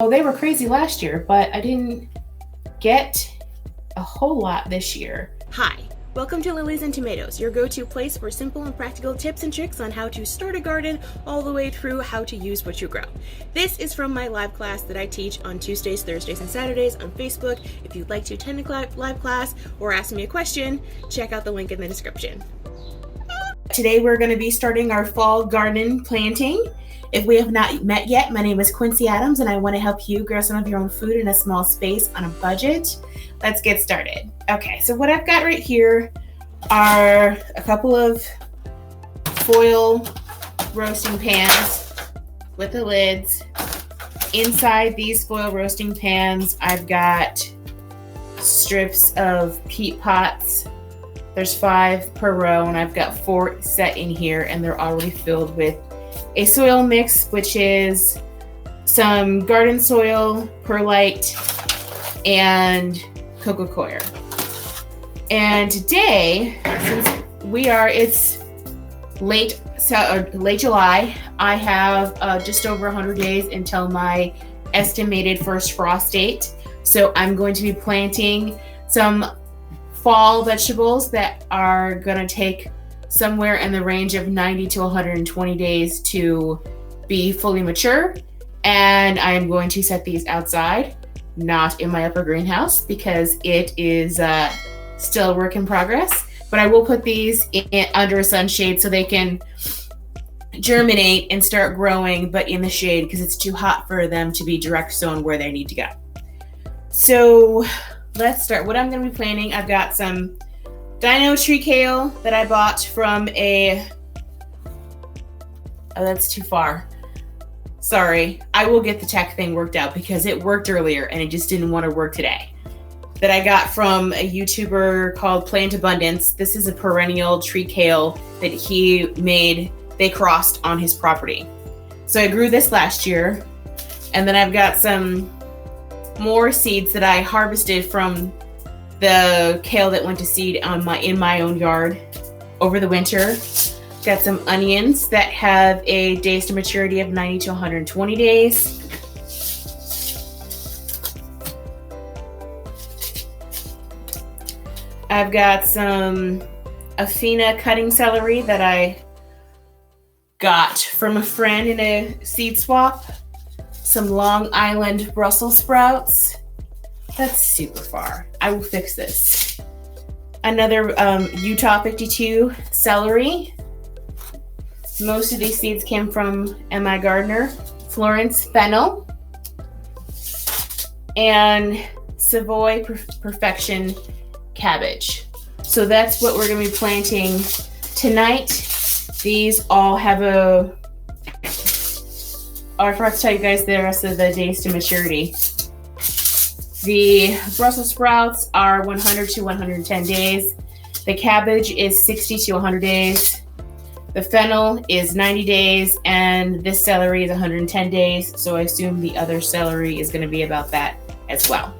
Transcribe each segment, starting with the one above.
Well, they were crazy last year, but I didn't get a whole lot this year. Hi, welcome to Lilies and Tomatoes, your go-to place for simple and practical tips and tricks on how to start a garden all the way through how to use what you grow. This is from my live class that I teach on Tuesdays, Thursdays, and Saturdays on Facebook. If you'd like to attend a live class or ask me a question, check out the link in the description. Today we're going to be starting our fall garden planting. If we have not met yet, my name is Quincey Adams and I want to help you grow some of your own food in a small space on a budget. Let's get started. Okay, so what I've got right here are a couple of foil roasting pans with the lids. Inside these foil roasting pans, I've got strips of peat pots. There's 5 per row and I've got 4 set in here and they're already filled with a soil mix, which is some garden soil, perlite, and coco coir. And today, since it's late July, I have just over 100 days until my estimated first frost date. So I'm going to be planting some fall vegetables that are going to take somewhere in the range of 90 to 120 days to be fully mature. And I'm going to set these outside, not in my upper greenhouse because it is still a work in progress. But I will put these under a sunshade so they can germinate and start growing, but in the shade because it's too hot for them to be direct sown where they need to go. So let's start. What I'm going to be planting, I've got some dino tree kale that I bought from oh, that's too far. Sorry, I will get the tech thing worked out because it worked earlier and it just didn't want to work today. That I got from a YouTuber called Plant Abundance. This is a perennial tree kale that they crossed on his property. So I grew this last year. And then I've got some more seeds that I harvested from the kale that went to seed in my own yard over the winter. Got some onions that have a days to maturity of 90 to 120 days. I've got some Athena cutting celery that I got from a friend in a seed swap. Some Long Island Brussels sprouts. That's super far. I will fix this. Another Utah 52 celery. Most of these seeds came from M.I. Gardner. Florence fennel. And Savoy Perfection cabbage. So that's what we're going to be planting tonight. These all have I forgot to tell you guys the rest of the days to maturity. The Brussels sprouts are 100 to 110 days. The cabbage is 60 to 100 days. The fennel is 90 days, and this celery is 110 days. So I assume the other celery is going to be about that as well.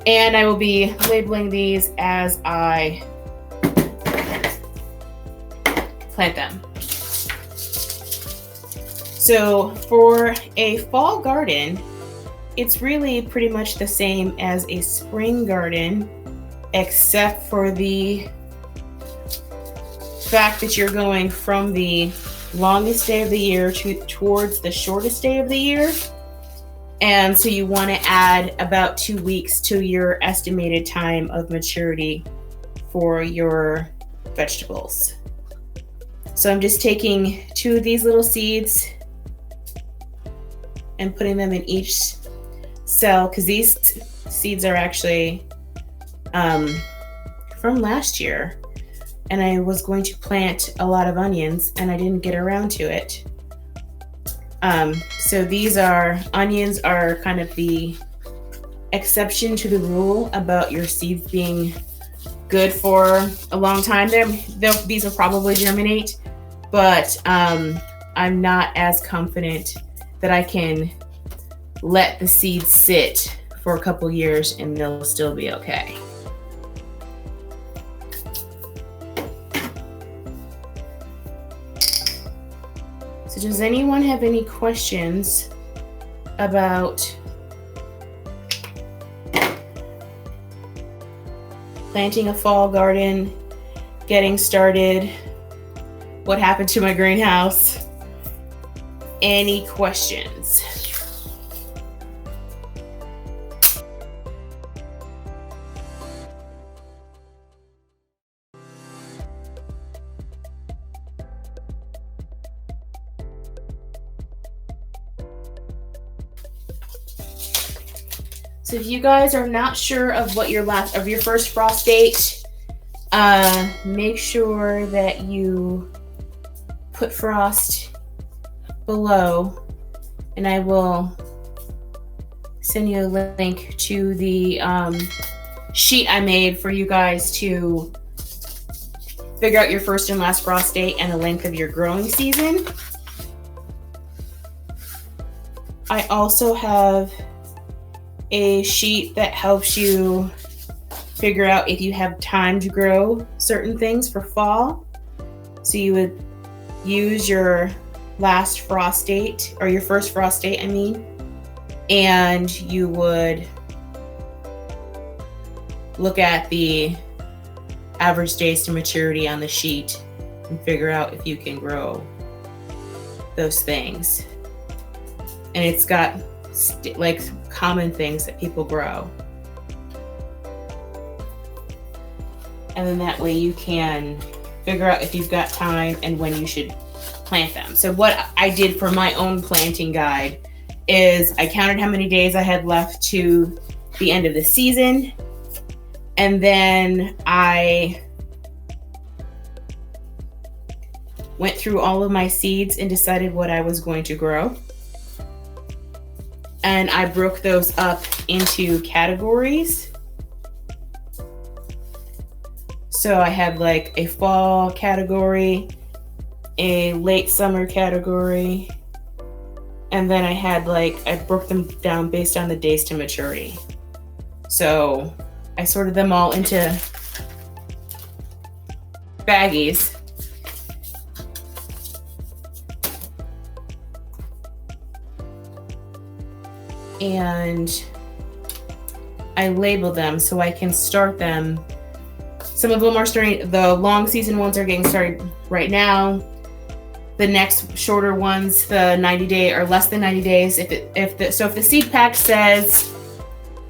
And I will be labeling these as I plant them. So for a fall garden, it's really pretty much the same as a spring garden, except for the fact that you're going from the longest day of the year towards the shortest day of the year. And so you want to add about 2 weeks to your estimated time of maturity for your vegetables. So I'm just taking 2 of these little seeds and putting them in each cell because these seeds are actually from last year, and I was going to plant a lot of onions and I didn't get around to it. So onions are kind of the exception to the rule about your seeds being good for a long time. These will probably germinate, but I'm not as confident that I can let the seeds sit for a couple years and they'll still be okay. So does anyone have any questions about planting a fall garden, getting started, what happened to my greenhouse. Any questions? So if you guys are not sure of what your first frost date, make sure that you put frost below, and I will send you a link to the sheet I made for you guys to figure out your first and last frost date and the length of your growing season. I also have a sheet that helps you figure out if you have time to grow certain things for fall. So you would use your last frost date, or your first frost date, I mean, and you would look at the average days to maturity on the sheet and figure out if you can grow those things. And it's got like common things that people grow. And then that way you can figure out if you've got time and when you should plant them. So what I did for my own planting guide is I counted how many days I had left to the end of the season. And then I went through all of my seeds and decided what I was going to grow. And I broke those up into categories. So I had like a fall category, a late summer category, and then I had I broke them down based on the days to maturity. So I sorted them all into baggies. And I labeled them so I can start them. Some of them are starting, the long season ones are getting started right now. The next shorter ones, the 90-day or less than 90 days, if the seed pack says,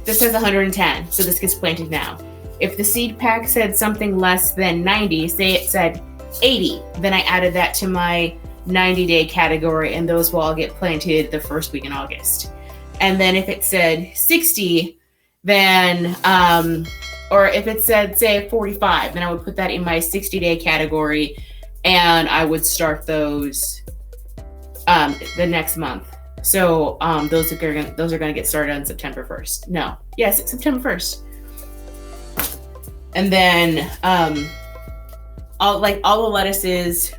this says 110, so this gets planted now. If the seed pack said something less than 90, say it said 80, then I added that to my 90-day category, and those will all get planted the first week in August. And then if it said 60, then, or if it said, say, 45, then I would put that in my 60-day category, and I would start those the next month. So those are going to get started on September 1st. Yes, September 1st. And then all the lettuces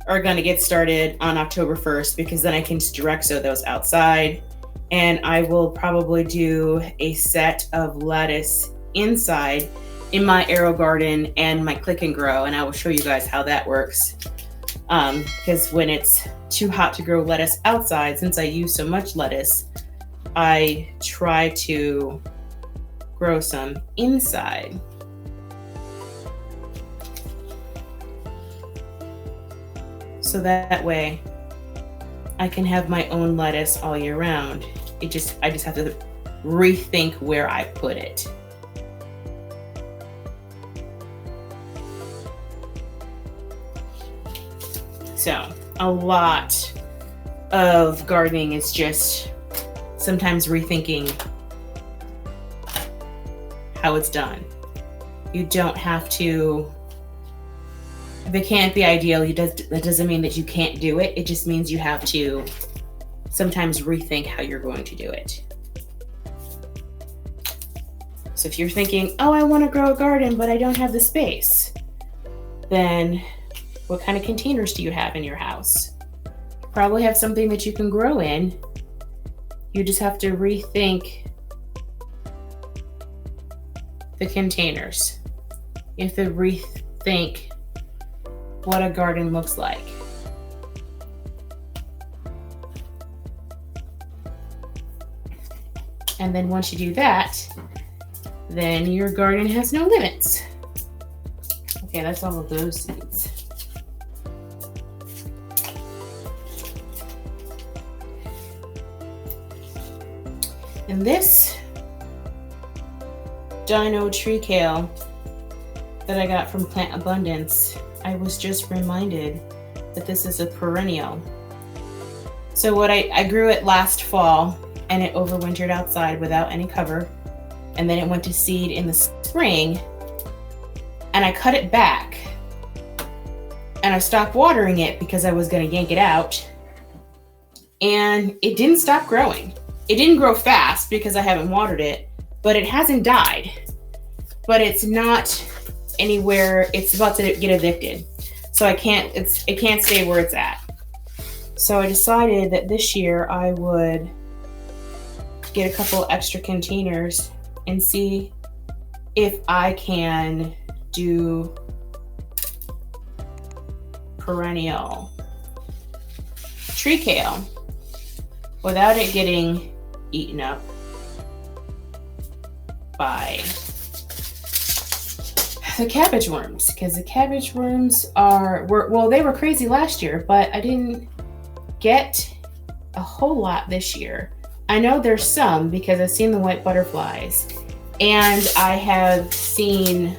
are going to get started on October 1st, because then I can just direct sow those outside. And I will probably do a set of lettuce inside in my Aero Garden and my Click and Grow, and I will show you guys how that works. Because when it's too hot to grow lettuce outside, since I use so much lettuce, I try to grow some inside. So that way I can have my own lettuce all year round. I just have to rethink where I put it. So a lot of gardening is just sometimes rethinking how it's done. You don't have to, if it can't be ideal, that doesn't mean that you can't do it. It just means you have to sometimes rethink how you're going to do it. So if you're thinking, oh, I want to grow a garden, but I don't have the space, then what kind of containers do you have in your house? You probably have something that you can grow in. You just have to rethink the containers. You have to rethink what a garden looks like. And then once you do that, then your garden has no limits. Okay, that's all of those seeds. And this dino tree kale that I got from Plant Abundance, I was just reminded that this is a perennial. So what I grew it last fall, and it overwintered outside without any cover, and then it went to seed in the spring, and I cut it back, and I stopped watering it because I was going to yank it out, and it didn't stop growing. It didn't grow fast because I haven't watered it, but it hasn't died. But it's not anywhere, it's about to get evicted. So it can't stay where it's at. So I decided that this year I would get a couple extra containers and see if I can do perennial tree kale without it getting eaten up by the cabbage worms, because the cabbage worms they were crazy last year, but I didn't get a whole lot this year. I know there's some because I've seen the white butterflies, and I have seen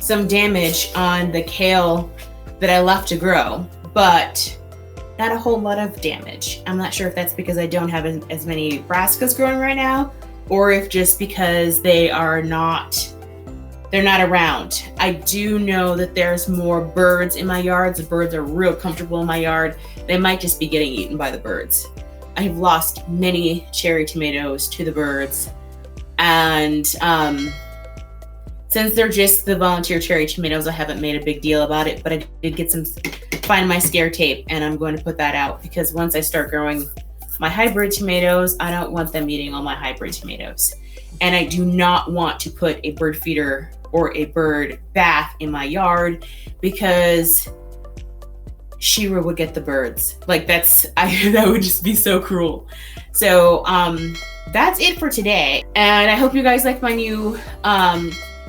some damage on the kale that I left to grow, but not a whole lot of damage. I'm not sure if that's because I don't have as many brassicas growing right now, or if just because they're not around. I do know that there's more birds in my yard. The birds are real comfortable in my yard. They might just be getting eaten by the birds. I have lost many cherry tomatoes to the birds, and since they're just the volunteer cherry tomatoes, I haven't made a big deal about it, but I did find my scare tape, and I'm going to put that out because once I start growing my hybrid tomatoes, I don't want them eating all my hybrid tomatoes. And I do not want to put a bird feeder or a bird bath in my yard because Shira would get the birds. Like that would just be so cruel. So that's it for today. And I hope you guys like my new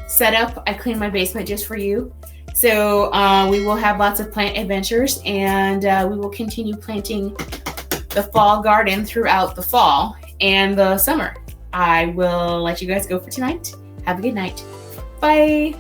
setup. I cleaned my basement just for you. So we will have lots of plant adventures, and we will continue planting the fall garden throughout the fall and the summer. I will let you guys go for tonight. Have a good night. Bye.